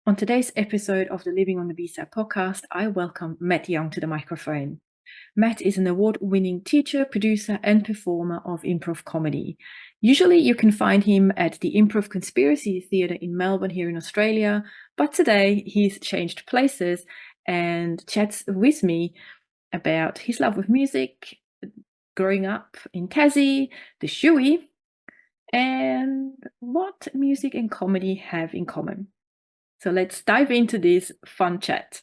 On today's episode of the Living on the B-Side podcast, I welcome Matt Young to the microphone. Matt is an award-winning teacher, producer, and performer of improv comedy. Usually you can find him at the Improv Conspiracy Theatre in Melbourne here in Australia, but today he's changed places and chats with me about his love of music, growing up in Tassie, the shoey, and what music and comedy have in common. So let's dive into this fun chat.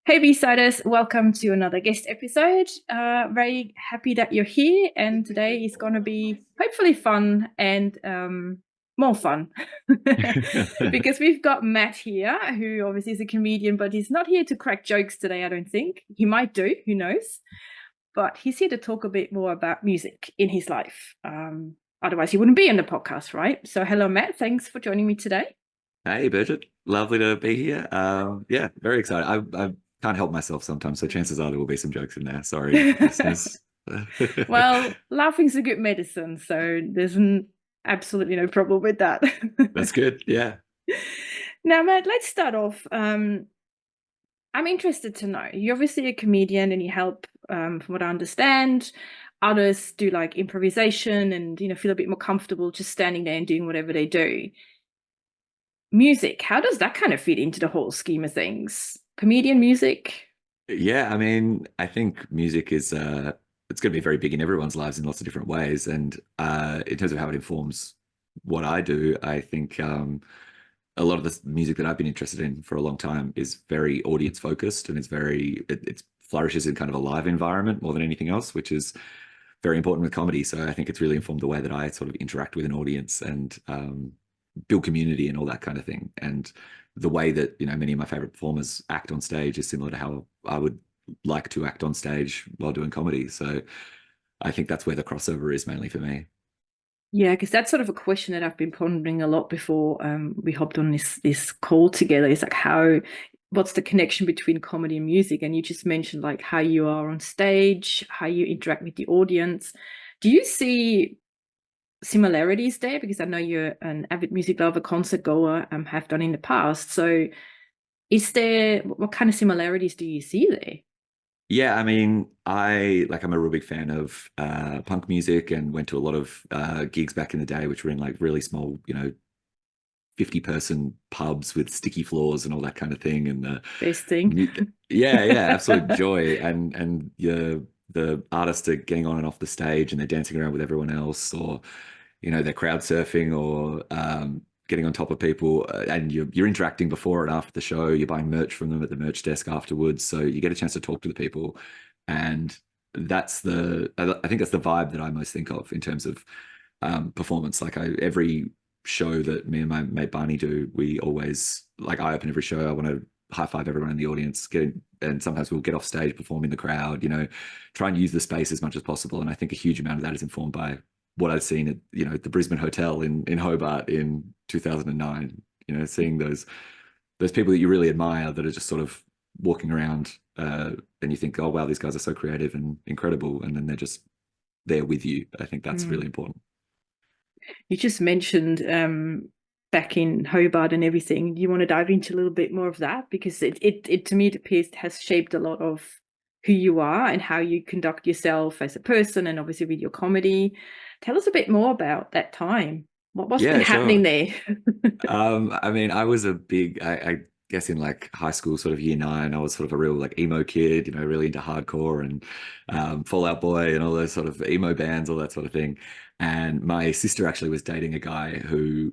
Hey B-Siders, welcome to another guest episode. Very happy that you're here, and today is going to be hopefully fun and more fun because we've got Matt here, who obviously is a comedian, but he's not here to crack jokes today, I don't think. He might do, who knows? But he's here to talk a bit more about music in his life. Otherwise, he wouldn't be on the podcast, right? So hello, Matt. Thanks for joining me today. Hey, Bridget. Lovely to be here. Yeah, very excited. I can't help myself sometimes, so chances are there will be some jokes in there. Sorry, listeners. Well, laughing's a good medicine, so there's absolutely no problem with that. That's good, yeah. Now, Matt, let's start off. I'm interested to know, you're obviously a comedian and you help, from what I understand, others do like improvisation and, feel a bit more comfortable just standing there and doing whatever they do. Music, how does that kind of fit into the whole scheme of things? Comedian music? Yeah, I mean, I think music is it's going to be very big in everyone's lives in lots of different ways. And in terms of how it informs what I do, I think a lot of the music that I've been interested in for a long time is very audience focused, and it flourishes in kind of a live environment more than anything else, which is very important with comedy. So I think it's really informed the way that I sort of interact with an audience and build community and all that kind of thing. And the way that, many of my favorite performers act on stage is similar to how I would like to act on stage while doing comedy. So I think that's where the crossover is mainly for me. Yeah, because that's sort of a question that I've been pondering a lot before we hopped on this call together. It's like what's the connection between comedy and music? And you just mentioned like how you are on stage, how you interact with the audience. Do you see similarities there? Because I know you're an avid music lover, concert goer, have done in the past. So what kind of similarities do you see there? Yeah, I mean, I'm a real big fan of punk music and went to a lot of gigs back in the day, which were in like really small, 50-person pubs with sticky floors and all that kind of thing. And Best thing. yeah, absolute joy. And the artists are getting on and off the stage and they're dancing around with everyone else, or they're crowd surfing or getting on top of people, and you're interacting before and after the show. You're buying merch from them at the merch desk afterwards, so you get a chance to talk to the people. And I think that's the vibe that I most think of in terms of performance. Like every show that me and my mate Barney do, we always, like, I open every show, I want to high five everyone in the audience, and sometimes we'll get off stage, perform in the crowd, try and use the space as much as possible. And I think a huge amount of that is informed by what I've seen at the Brisbane Hotel in Hobart in 2009. Seeing those people that you really admire that are just sort of walking around, and you think, oh wow, these guys are so creative and incredible, and then they're just there with you. I think that's really important. You just mentioned back in Hobart and everything. Do you want to dive into a little bit more of that? Because it to me, it appears has shaped a lot of who you are and how you conduct yourself as a person, and obviously with your comedy. Tell us a bit more about that time. What's been happening there? I mean, I was a big, I guess in like high school, sort of year 9, I was sort of a real like emo kid, really into hardcore and Fall Out Boy and all those sort of emo bands, all that sort of thing. And my sister actually was dating a guy who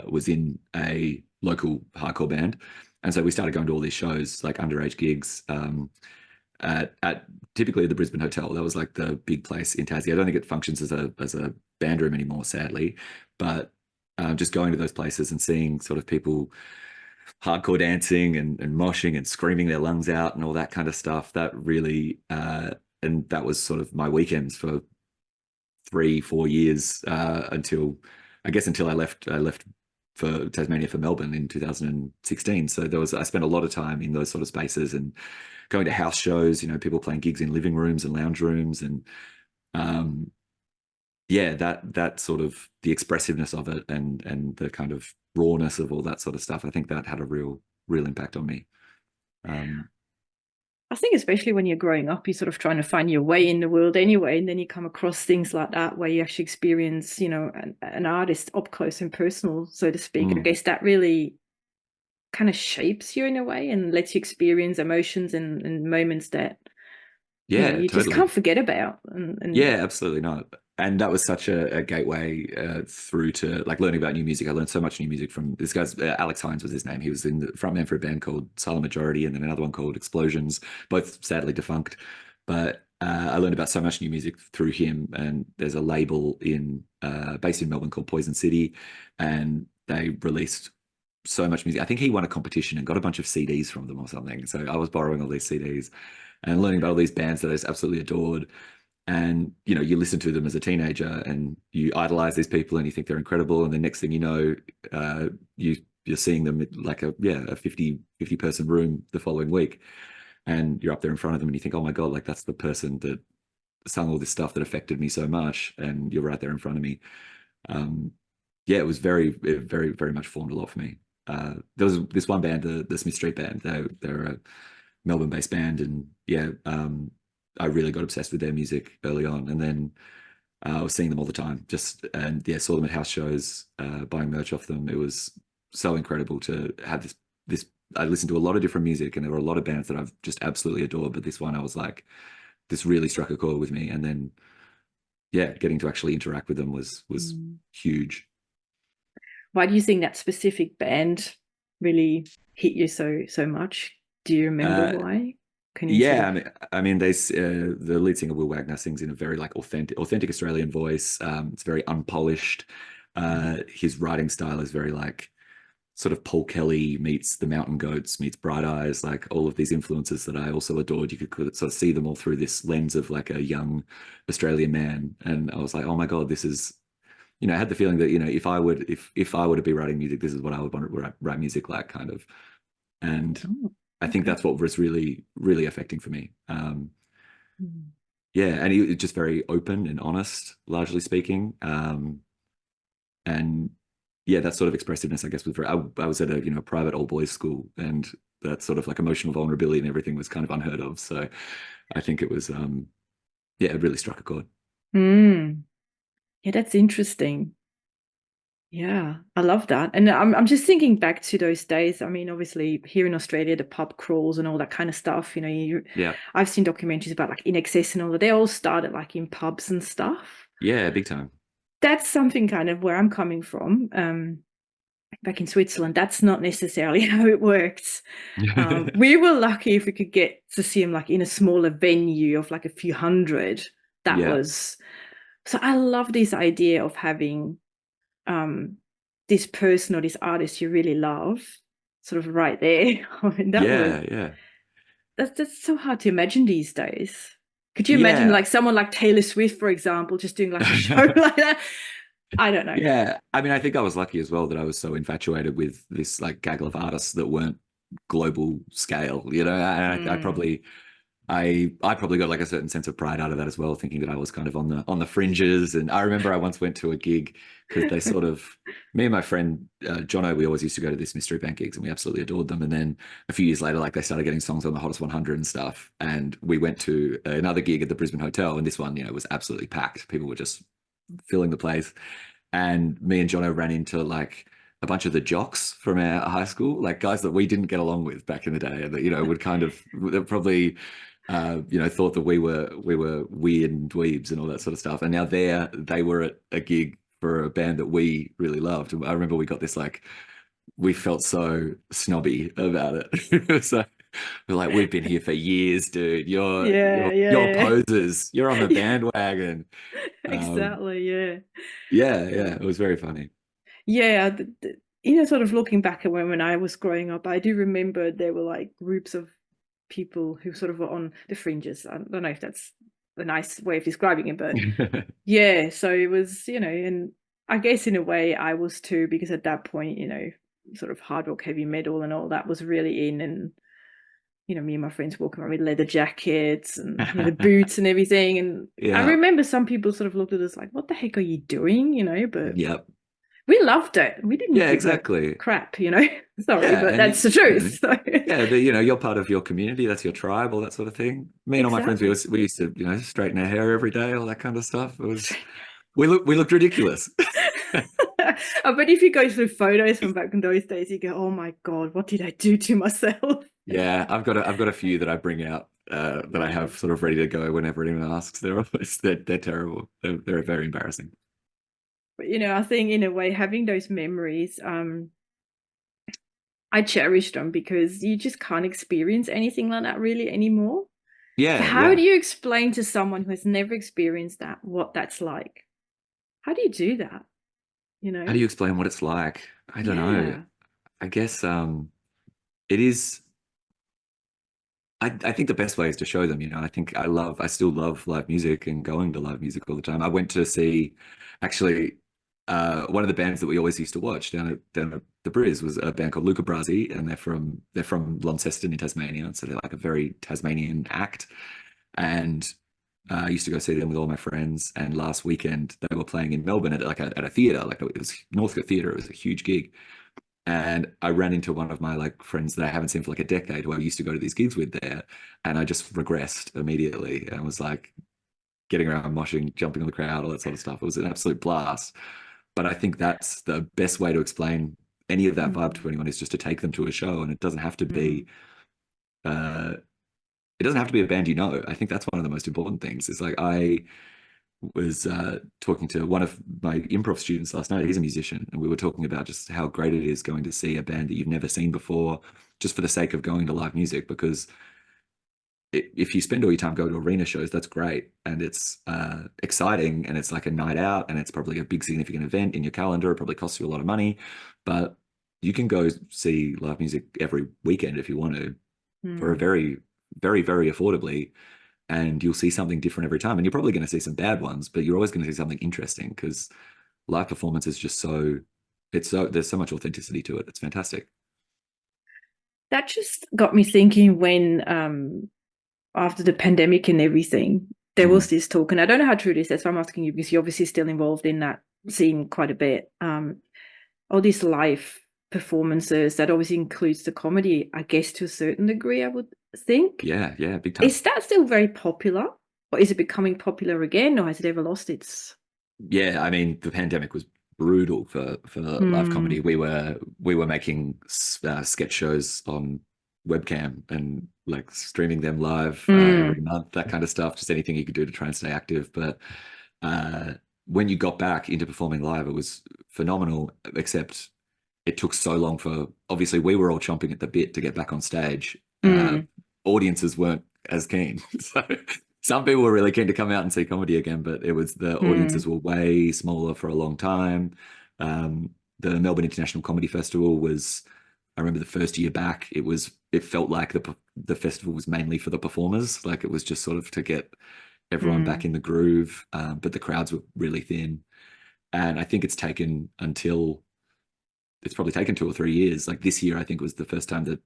was in a local hardcore band. And so we started going to all these shows, like underage gigs, at typically the Brisbane Hotel. That was like the big place in Tassie. I don't think it functions as a band room anymore, sadly, but just going to those places and seeing sort of people hardcore dancing and moshing and screaming their lungs out and all that kind of stuff, that really and that was sort of my weekends for 3-4 years until I left for Tasmania for Melbourne in 2016. So I spent a lot of time in those sort of spaces and going to house shows, people playing gigs in living rooms and lounge rooms, and yeah, that sort of the expressiveness of it and the kind of rawness of all that sort of stuff, I think that had a real impact on me. Um, I think especially when you're growing up, you're sort of trying to find your way in the world anyway, and then you come across things like that where you actually experience, an artist up close and personal, so to speak. I mm, guess that really kind of shapes you in a way and lets you experience emotions and moments that yeah, you just totally. can't forget about. And Yeah, absolutely not. And that was such a gateway through to like learning about new music. I learned so much new music from this guy's Alex Hines was his name. He was in the frontman for a band called Silent Majority and then another one called Explosions, both sadly defunct. But I learned about so much new music through him. And there's a label in based in Melbourne called Poison City, and they released so much music. I think he won a competition and got a bunch of CDs from them or something. So I was borrowing all these CDs and learning about all these bands that I just absolutely adored. And you listen to them as a teenager and you idolize these people and you think they're incredible, and the next thing you know, uh, you're seeing them like a 50 person room the following week, and you're up there in front of them and you think, oh my god, like that's the person that sung all this stuff that affected me so much, and you're right there in front of me. um, yeah, it very very much formed a lot for me. There was this one band, the Smith Street Band. They're a Melbourne based band, and yeah, I really got obsessed with their music early on, and then I was seeing them all the time. Just and yeah, saw them at house shows, buying merch off them. It was so incredible to have this. I listened to a lot of different music, and there were a lot of bands that I've just absolutely adored. But this one, I was like, this really struck a chord with me. And then yeah, getting to actually interact with them was mm, huge. why do you think that specific band really hit you so much? Do you remember Uh, why? Can you sort Yeah, of? I mean, they the lead singer Will Wagner sings in a very like authentic Australian voice. It's very unpolished. His writing style is very like sort of Paul Kelly meets the Mountain Goats meets Bright Eyes, like all of these influences that I also adored. You could sort of see them all through this lens of like a young Australian man, and I was like, oh my god, this is. I had the feeling that if I were to be writing music, this is what I would want to write music like, kind of. And Oh, I think okay. that's what was really, really affecting for me. Mm. Yeah, and he was just very open and honest, largely speaking. And yeah, that sort of expressiveness, I guess, was very. I was at a private all boys school, and that sort of like emotional vulnerability and everything was kind of unheard of. So I think it was, yeah, it really struck a chord. Mm. Yeah, that's interesting. Yeah, I love that. And I'm just thinking back to those days. I mean, obviously here in Australia, the pub crawls and all that kind of stuff, Yeah, I've seen documentaries about like In Excess and all that. They all started like in pubs and stuff. yeah, big time. That's something kind of where I'm coming from. Back in Switzerland, that's not necessarily how it works. We were lucky if we could get to see him like in a smaller venue of like a few hundred. That Yeah, was so. I love this idea of having um, this person or this artist you really love, sort of right there. I mean, yeah, yeah, that's so hard to imagine these days. Could you imagine yeah. like someone like Taylor Swift, for example, just doing like a show like that? I don't know. Yeah, I mean, I think I was lucky as well that I was so infatuated with this like gaggle of artists that weren't global scale, and Mm. I probably got like a certain sense of pride out of that as well, thinking that I was kind of on the fringes. And I remember I once went to a gig because they sort of me and my friend Jono, we always used to go to these mystery band gigs and we absolutely adored them. And then a few years later, like they started getting songs on the Hottest 100 and stuff. And we went to another gig at the Brisbane Hotel, and this one, was absolutely packed. People were just filling the place, and me and Jono ran into like a bunch of the jocks from our high school, like guys that we didn't get along with back in the day, and that would kind of probably thought that we were weird and dweebs and all that sort of stuff. And now they were at a gig for a band that we really loved. And I remember we got this like we felt so snobby about it. So we're like, we've been here for years, dude. You're Yeah, you're you're yeah, posers. You're on the yeah. bandwagon. Um, Exactly. Yeah, yeah, yeah, yeah, it was very funny. yeah. Sort of looking back at when I was growing up, I do remember there were like groups of people who sort of were on the fringes. I don't know if that's a nice way of describing it, but yeah, so it was, and I guess in a way I was too, because at that point, sort of hard rock, heavy metal and all that was really in, and me and my friends walking around with leather jackets and the boots and everything. And I Yeah. remember some people sort of looked at us like, what the heck are you doing? But Yep. we loved it. We didn't Yeah, give a exactly. crap, Sorry, Yeah, but and that's the truth. So. yeah, you're part of your community. That's your tribe, all that sort of thing. Me and all my friends, Exactly. we used to, straighten our hair every day, all that kind of stuff. It was we looked ridiculous. I bet if you go through photos from back in those days, you go, "Oh my god, what did I do to myself?" Yeah, I've got a few that I bring out that I have sort of ready to go whenever anyone asks. They're terrible. They're very embarrassing. But I think in a way, having those memories, I cherish them because you just can't experience anything like that really anymore. So Yeah, how yeah. do you explain to someone who has never experienced that what that's like? How do you do that? How do you explain what it's like? I don't know. Yeah. I guess it is. I think the best way is to show them, I still love live music and going to live music all the time. I went to see actually one of the bands that we always used to watch down at the Briz was a band called Luca Brasi, and they're from Launceston in Tasmania. So they're like a very Tasmanian act. And I used to go see them with all my friends. And last weekend they were playing in Melbourne at a theatre, like it was Northcote Theatre. It was a huge gig. And I ran into one of my like friends that I haven't seen for like a decade, who I used to go to these gigs with there, and I just regressed immediately and was like getting around, moshing, jumping on the crowd, all that sort of stuff. It was an absolute blast. But I think that's the best way to explain any of that vibe Mm. to anyone, is just to take them to a show, and Mm. uh, it doesn't have to be a band you know. I think that's one of the most important things. It's like I was talking to one of my improv students last night. He's a musician, and we were talking about just how great it is going to see a band that you've never seen before, just for the sake of going to live music. Because if you spend all your time going to arena shows, that's great, and it's exciting, and it's like a night out, and it's probably a big significant event in your calendar. It probably costs you a lot of money, but you can go see live music every weekend if you want to, for a Mm. very, very, very affordably, and you'll see something different every time. And you're probably going to see some bad ones, but you're always going to see something interesting, because live performance is just there's so much authenticity to it. It's fantastic. That just got me thinking when after the pandemic and everything, there Mm. was this talk, and I don't know how true it is. That's why I'm asking you, because you're obviously still involved in that scene quite a bit. All these live performances that obviously includes the comedy, I guess to a certain degree, I would think. Yeah, yeah, big time. Is that still very popular, or is it becoming popular again, or has it ever lost its? Yeah, I mean, the pandemic was brutal for live comedy. Mm. We were making sketch shows on webcam and like streaming them live every Mm. month, that kind of stuff. Just anything you could do to try and stay active. But uh, when you got back into performing live, it was phenomenal. Except it took so long for, obviously we were all chomping at the bit to get back on stage. Mm. Audiences weren't as keen. So some people were really keen to come out and see comedy again, but it was, the audiences Mm. were way smaller for a long time. The Melbourne International Comedy Festival was, I remember the first year back, it felt like the festival was mainly for the performers. Like it was just sort of to get everyone back Mm. in the groove. But the crowds were really thin. And I think it's probably taken 2 or 3 years. Like this year, I think was the first time that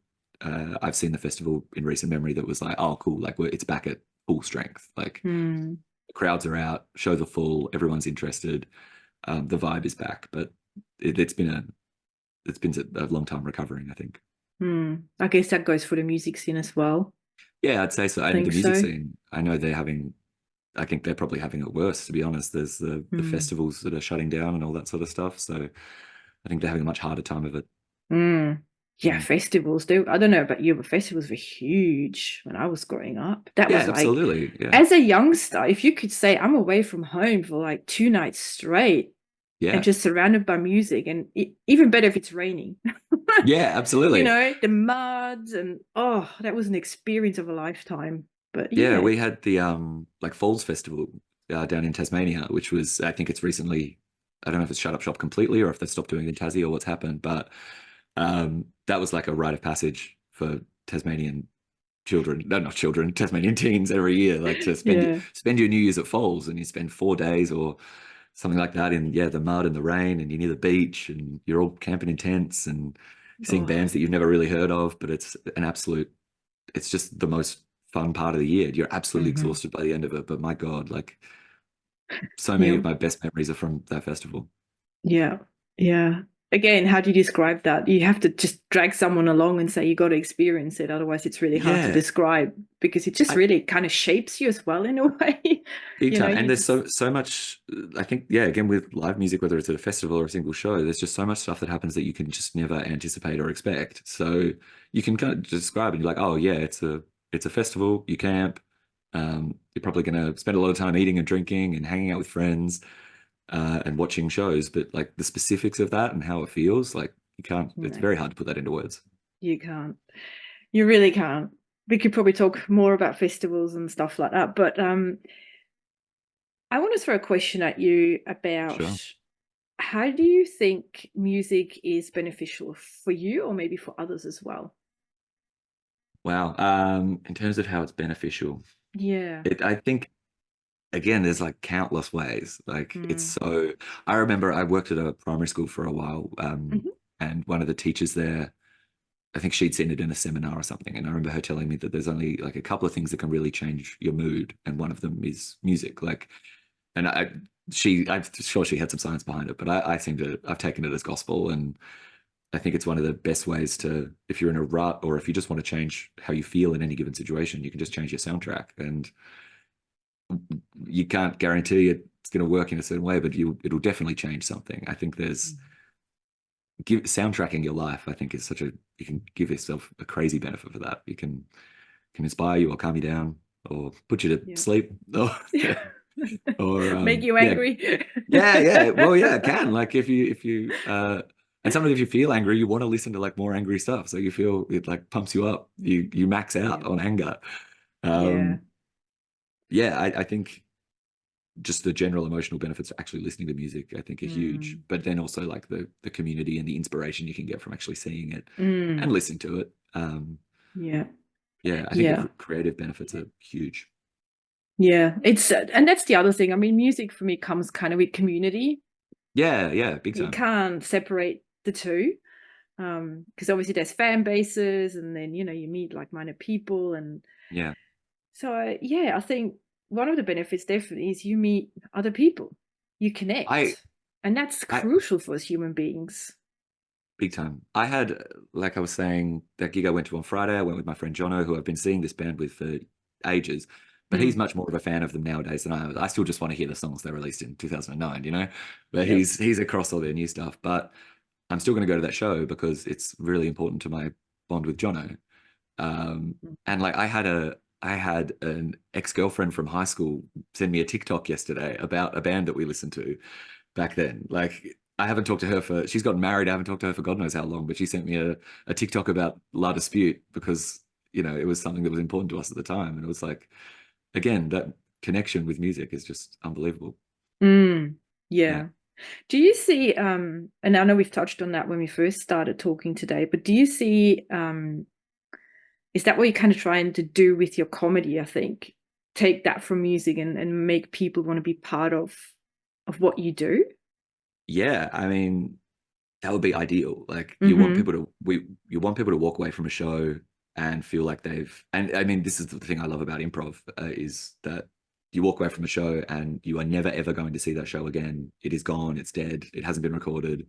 I've seen the festival in recent memory that was like, oh, cool, like it's back at full strength. Like Mm. the crowds are out, shows are full, everyone's interested, the vibe is back. But it's been a long time recovering, I think. Mm. I guess that goes for the music scene as well. Yeah, I'd say so. I And the think music so. scene, I know I think they're probably having it worse, to be honest. There's the Mm. festivals that are shutting down and all that sort of stuff. So I think they're having a much harder time of it. Mm. Yeah, Mm. festivals do. I don't know about you, but festivals were huge when I was growing up. That Yeah, was like, absolutely. Yeah. as a youngster, if you could say, I'm away from home for like 2 nights straight and Yeah. just surrounded by music, and even better if it's raining. Yeah, absolutely. The muds, and oh, that was an experience of a lifetime. But Yeah, yeah, we had the like Falls Festival down in Tasmania, which was, I think it's recently, I don't know if it's shut up shop completely or if they stopped doing it in Tassie or what's happened, but that was like a rite of passage for Tasmanian children, no, not children, Tasmanian teens every year, like to yeah. spend your New Year's at Falls, and you spend 4 days or something like that in, yeah, the mud and the rain, and you're near the beach and you're all camping in tents and seeing Oh, bands that you've never really heard of, but it's an absolute it's just the most fun part of the year. You're absolutely Hmm. exhausted by the end of it, but my God, like so many Yeah. of my best memories are from that festival. Yeah. Yeah. Again, how do you describe that? You have to just drag someone along and say you got to experience it. Otherwise, it's really hard to Yeah, describe because it just I, really kind of shapes you as well in a way. big time. And You there's just, so much. I think, yeah, again with live music, whether it's at a festival or a single show, there's just so much stuff that happens that you can just never anticipate or expect. So you can kind of describe it. You're like, oh yeah, it's a festival. You camp. You're probably going to spend a lot of time eating and drinking and hanging out with friends and watching shows. But like the specifics of that and how it feels, like you can't. It's no, very hard to put that into words. you can't. You really can't. We could probably talk more about festivals and stuff like that. But I want to throw a question at you about Sure. how do you think music is beneficial for you or maybe for others as well? Wow. In terms of how it's beneficial, Yeah. I think again, there's like countless ways. Like it's Mm. so. I remember I worked at a primary school for a while, Hmm. and one of the teachers there, I think she'd seen it in a seminar or something, and I remember her telling me that there's only like a couple of things that can really change your mood, and one of them is music. Like, and I'm sure she had some science behind it, but I've taken it as gospel, and I think it's one of the best ways to, if you're in a rut or if you just want to change how you feel in any given situation, you can just change your soundtrack. And you can't guarantee it's going to work in a certain way, but it'll definitely change something. I think there's soundtracking your life. I think is such a you can give yourself a crazy benefit for that. You can inspire you or calm you down or put you to Yeah. sleep or Make you yeah angry. yeah well yeah it can like if you and sometimes if you feel angry you want to listen to like more angry stuff so you feel it like pumps you up you max out Yeah. on anger Yeah. um yeah I think just the general emotional benefits of actually listening to music, I think, are huge. Mm. But then also like the community and the inspiration you can get from actually seeing it and Mm. listening to it. Yeah. Yeah, I think the Yeah. creative benefits are huge. Yeah. It's and that's the other thing. I mean, music for me comes kind of with community. Yeah, yeah, big You time. can't separate the two. Because obviously there's fan bases and then you meet like-minded people and Yeah, so yeah, I think one of the benefits definitely is you meet other people, you I, connect, and that's I, crucial for us human beings. big time. I had, like I was saying, that gig I went to on Friday. I went with my friend Jono, who I've been seeing this band with for ages. But he's Mm. much more of a fan of them nowadays than I am. I still just want to hear the songs they released in 2009, you know? But Yep. he's across all their new stuff. But I'm still going to go to that show because it's really important to my bond with Jono. And like I had an ex-girlfriend from high school send me a TikTok yesterday about a band that we listened to back then. Like I haven't talked to her for she's gotten married. I haven't talked to her for God knows how long, but she sent me a TikTok about La Dispute because it was something that was important to us at the time. And it was like again, that connection with music is just unbelievable. Mm. Yeah. Yeah. Do you see and I know we've touched on that when we first started talking today, but do you see is that what you're kind of trying to do with your comedy, I think? Take that from music and make people want to be part of what you do? Yeah. I mean, that would be ideal. Like Mm-hmm. you want people to walk away from a show and feel like and I mean this is the thing I love about improv is that you walk away from a show and you are never ever going to see that show again. It is gone, it's dead, it hasn't been recorded.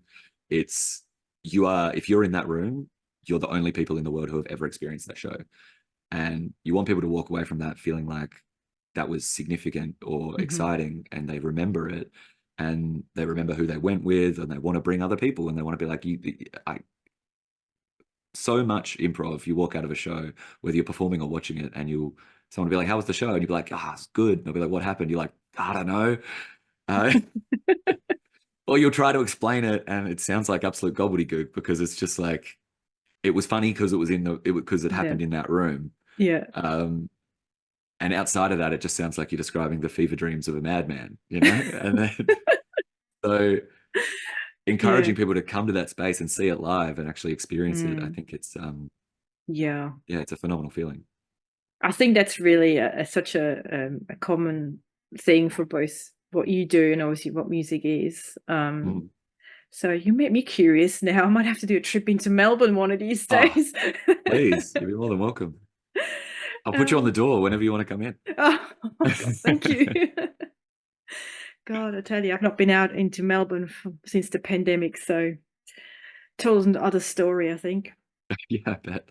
It's you are if you're in that room, you're the only people in the world who have ever experienced that show. And you want people to walk away from that feeling like that was significant or Mm-hmm. exciting and they remember it and they remember who they went with and they want to bring other people and they want to be like so much improv you walk out of a show whether you're performing or watching it and someone will be like how was the show and you'll be like it's good and they'll be like what happened you're like I don't know uh, or you'll try to explain it and it sounds like absolute gobbledygook because it's just like it was funny because it Yeah. happened in that room. Yeah. um and outside of that it just sounds like you're describing the fever dreams of a madman, and then so Yeah. encouraging people to come to that space and see it live and actually experience it, I Mm. think it's Yeah. yeah, it's a phenomenal feeling. I think that's really such a common thing for both what you do and obviously what music is. Mm. So you make me curious now. I might have to do a trip into Melbourne one of these Oh, days. please, you'll be more than welcome. I'll put you on the door whenever you want to come in. Oh, thank you. God, I tell you, I've not been out into Melbourne since the pandemic, so told an other story, I think. Yeah, I bet.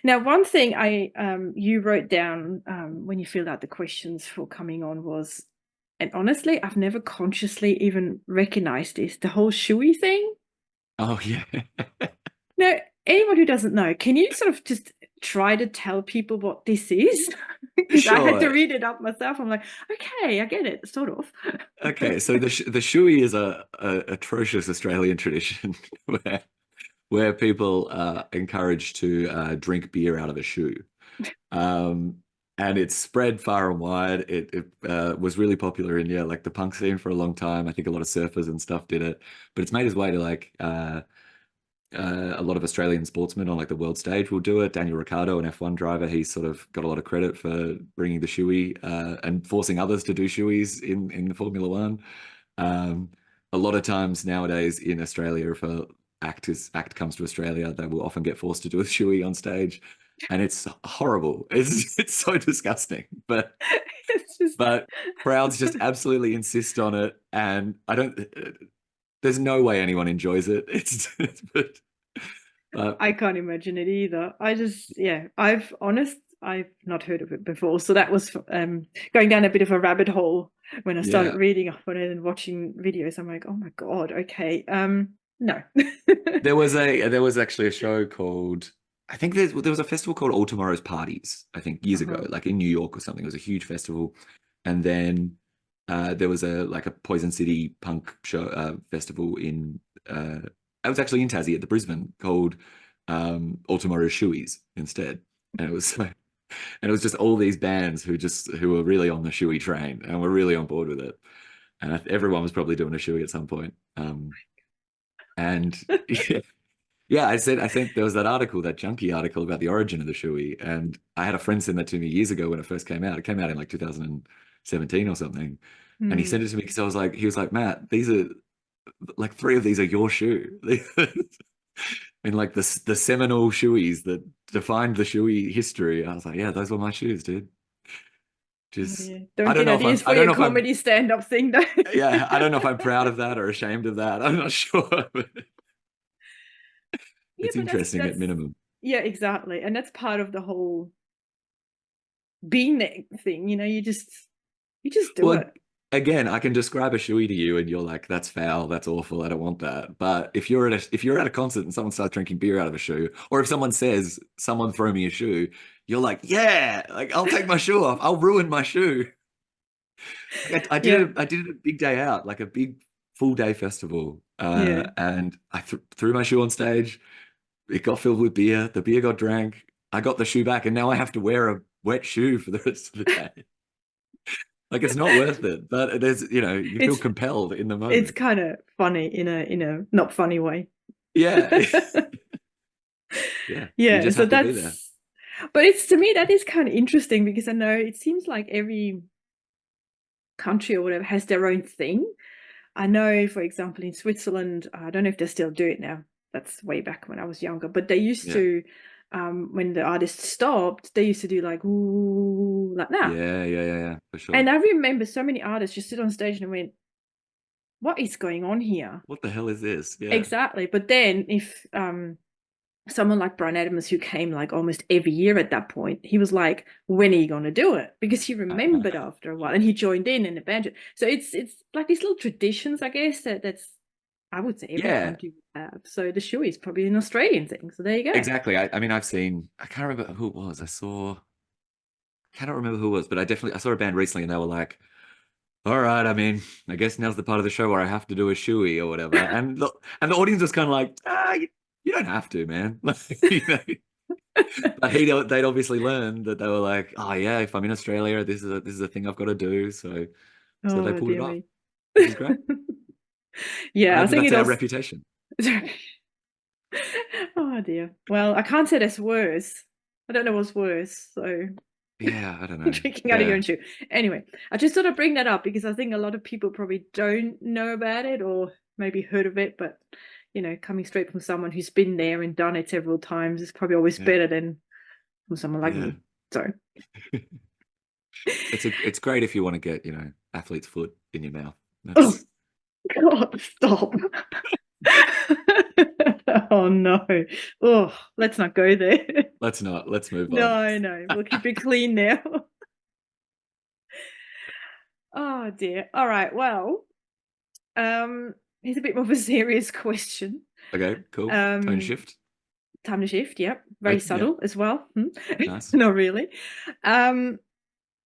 Now, one thing you wrote down when you filled out the questions for coming on was, and honestly, I've never consciously even recognized this, the whole shoey thing. Oh, yeah. Now, anyone who doesn't know, can you sort of just try to tell people what this is? Because I had to Sure. read it up myself. I'm like, okay, I get it, sort of. Okay, so the shoey is a atrocious Australian tradition where people are encouraged to drink beer out of a shoe. Um, and it's spread far and wide. It was really popular in, yeah, like the punk scene for a long time. I think a lot of surfers and stuff did it, but it's made its way to like a lot of Australian sportsmen on like the world stage will do it. Daniel Ricciardo, an F1 driver, he's sort of got a lot of credit for bringing the shoey and forcing others to do shoeys in Formula One. Um, a lot of times nowadays in Australia, if a act comes to Australia, they will often get forced to do a shoey on stage, and it's horrible. It's so disgusting, It's just, but crowds just absolutely insist on it, and I don't. There's no way anyone enjoys it. But I can't imagine it either. I just, yeah, I've not heard of it before. So that was going down a bit of a rabbit hole when I started yeah, reading up on it and watching videos. I'm like, oh my God, okay. No. there was actually a show called there was a festival called All Tomorrow's Parties, I think years ago, Uh-huh. like in New York or something. It was a huge festival, and then there was a Poison City punk show festival in I was actually in Tassie at the Brisbane called All Tomorrow's Shoeys instead, and it was just all these bands who were really on the shoey train and were really on board with it, and everyone was probably doing a shoey at some point. And yeah, yeah, I sent there was that article, that junkie article about the origin of the shoey, and I had a friend send that to me years ago when it first came out. It came out in like 2017 or something, and he Hmm. sent it to me because he was like, Matt, these are like three of these are your shoe, and like the seminal shoeys that defined the shoey history. I was like, yeah, those were my shoes, dude. Oh, Just yeah. Don't get ideas I for don't your know if I'm comedy stand-up thing, though. yeah, I don't know if I'm proud of that or ashamed of that. I'm not sure, but Yeah, it's but interesting at minimum. yeah, exactly. And that's part of the whole being there thing, you just do Well, it. again, I can describe a shoey to you, and you're like, "That's foul. That's awful. I don't want that." But if you're at a concert and someone starts drinking beer out of a shoe, or if someone says, "Someone throw me a shoe," you're like, "Yeah, like I'll take my shoe off. I'll ruin my shoe." Like Yeah, I did it a big day out, like a big full day festival, yeah. and I threw my shoe on stage. It got filled with beer. The beer got drank. I got the shoe back, and now I have to wear a wet shoe for the rest of the day. Like it's not worth it, but you feel It's compelled in the it's moment. kind of funny in a not funny way. Yeah. Yeah. You Yeah, just so have to be there. that's but it's to me that is kind of interesting because I know it seems like every country or whatever has their own thing. I know, for example, in Switzerland, I don't know if they still do it now. That's way back when I was younger, but they used Yeah. to, when the artist stopped, they used to do like ooh like that. Yeah, for sure. And I remember so many artists just stood on stage and went, "What is going on here?" What the hell is this? Yeah. Exactly. But then if someone like Brian Adams, who came like almost every year at that point, he was like, "When are you going to do it?" Because he remembered after a while, and he joined in the band. So it's like these little traditions, I guess that's I would say every Yeah, country would have. So the shoe is probably an Australian thing. So there you go. exactly. I mean, I can't remember who it was. Cannot remember who it was, but I saw a band recently and they were like, all right, I mean, I guess now's the part of the show where I have to do a shoey or whatever. And the audience was kind of like, you don't have to, man. Like, but they'd obviously learned that they were like, oh yeah, if I'm in Australia, this is a thing I've got to do. So they Oh pulled it dear off, me. which is great. Yeah, I think That's it our also. reputation. Oh dear. Well, I can't say that's worse. I don't know what's worse. So Yeah, I don't know. drinking out of your Yeah, own shoe. Anyway, I just thought I'd bring that up because I think a lot of people probably don't know about it or maybe heard of it, but coming straight from someone who's been there and done it several times is probably always yeah, better than from someone like yeah. me. So It's great if you want to get, athlete's foot in your mouth. oh That's God, stop. Oh no. Oh, let's not go there. let's not. Let's move on. No, we'll keep it clean now. Oh dear. All right. Well, here's a bit more of a serious question. Okay, cool. Tone Um, shift. Time to shift. Yep. Very Yeah, subtle as well. nice. Not really. Um,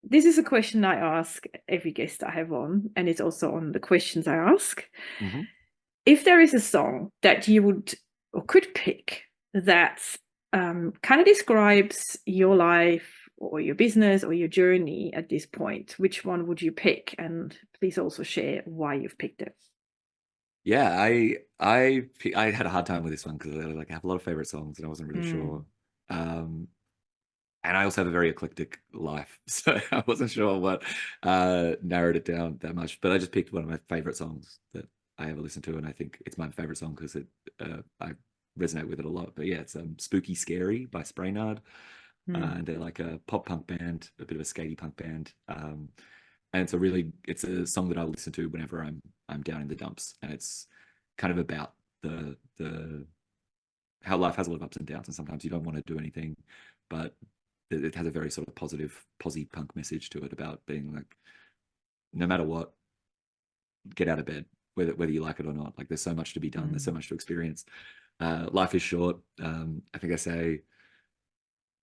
this is a question I ask every guest I have on, and it's also on the questions I ask. Hmm. If there is a song that you would or could pick that kind of describes your life or your business or your journey at this point, which one would you pick? And please also share why you've picked it. Yeah, I had a hard time with this one because I have a lot of favorite songs and I wasn't really Mm. sure. Um, and I also have a very eclectic life, so I wasn't sure what narrowed it down that much. But I just picked one of my favorite songs that I ever listened to, and I think it's my favorite song because I resonate with it a lot. But yeah, it's "Spooky Scary" by Spraynard, Mm. and they're like a pop punk band, a bit of a skatey punk band. And it's a song that I listen to whenever I'm down in the dumps, and it's kind of about the how life has a lot of ups and downs, and sometimes you don't want to do anything, but it has a very sort of positive posy punk message to it about being like, no matter what, get out of bed, whether you like it or not. Like there's so much to be done, there's so Mm. much to experience. Life is short. I think I say,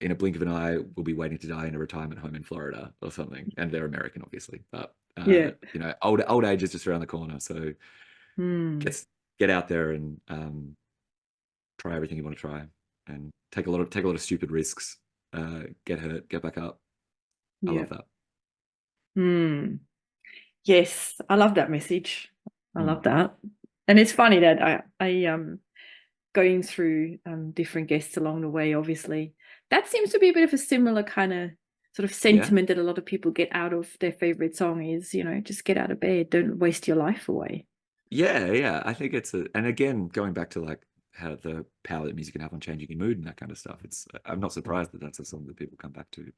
in a blink of an eye, we'll be waiting to die in a retirement home in Florida or something. And they're American, obviously, but Yeah. old age is just around the corner. So Mm. get get out there and try everything you want to try, and take a lot of stupid risks. Get hurt, get back up. I Yeah. love that. Mm. Yes, I love that message. I Mm. love that. And it's funny that I going through different guests along the way, obviously. That seems to be a bit of a similar kind of sort of Yeah, sentiment that a lot of people get out of their favorite song is, just get out of bed, don't waste your life away. yeah. I think and again, going back to like how the power that music can have on changing your mood and that kind of stuff. I'm not surprised that that's a song that people come back to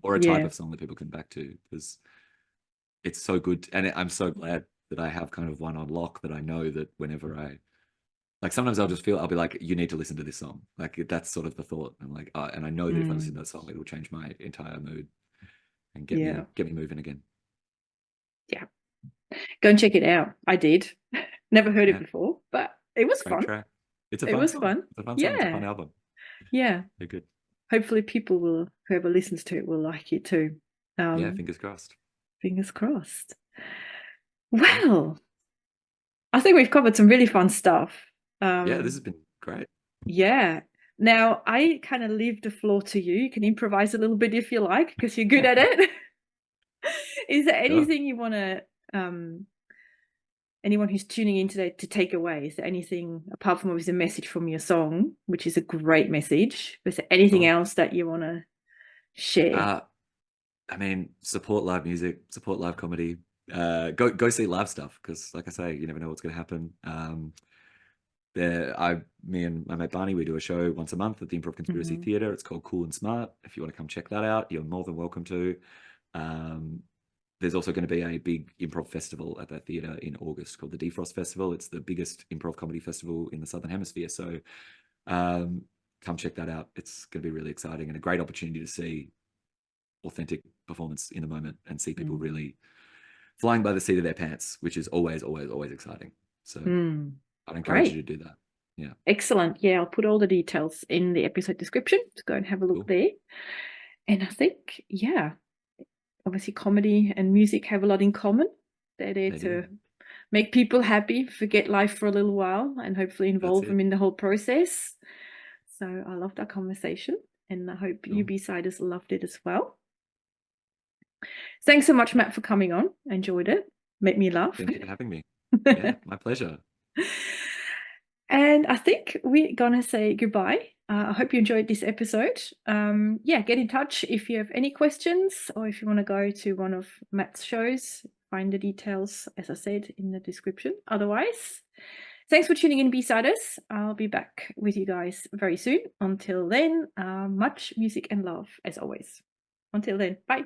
or a type Yeah. of song that people come back to because it's so good. And I'm so glad that I have kind of one on lock that I know that whenever like sometimes I'll be like, you need to listen to this song. Like that's sort of the thought. I'm like, and I know that if I listen to that song, it will change my entire mood and Yeah. get me moving again. Yeah. Go and check it out. I did. Never heard it Yeah, before, but it was great fun. track. It's a It fun was song. fun. It's a fun song. It's a fun Yeah. album. Yeah. They're good. Hopefully whoever listens to it will like it too. Yeah, Um, fingers crossed. Fingers crossed. Cool. Well, I think we've covered some really fun stuff. Yeah, this Um, has been great. yeah. Now I kind of leave the floor to you. You can improvise a little bit if you like, because you're good at it. Is there Sure. anything you want to, anyone who's tuning in today to take away? Is there anything apart from obviously a message from your song, which is a great message? Is there anything Sure. else that you want to share? I mean, support live music, support live comedy. Go see live stuff because, like I say, you never know what's going to happen. Me and my mate Barney, we do a show once a month at the Improv Conspiracy Mm-hmm. Theatre. It's called Cool and Smart. If you want to come check that out, you're more than welcome to. Um, there's also going to be a big improv festival at that theatre in August called the Defrost Festival. It's the biggest improv comedy festival in the Southern Hemisphere. So um, come check that out. It's going to be really exciting and a great opportunity to see authentic performance in the moment and see people Mm. really flying by the seat of their pants, which is always, always, always exciting. So I'd encourage you Great. to do that. Yeah. Excellent. Yeah, I'll put all the details in the episode description to go and have a look Cool. there. And I think, yeah, obviously comedy and music have a lot in common. They're there They to do. make people happy, forget life for a little while, and hopefully That's involve them it. in the whole process. So I loved our conversation, and I hope you Cool. B-siders loved it as well. Thanks so much, Matt, for coming on. I enjoyed it. Made me laugh. Thank you for having me. Yeah, my pleasure. And I think we're gonna say goodbye. I hope you enjoyed this episode. Yeah, get in touch if you have any questions or if you want to go to one of Matt's shows. Find the details, as I said, in the description. Otherwise, Thanks for tuning in, B-Siders. I'll be back with you guys very soon. Until then, much music and love as always. Until then, bye.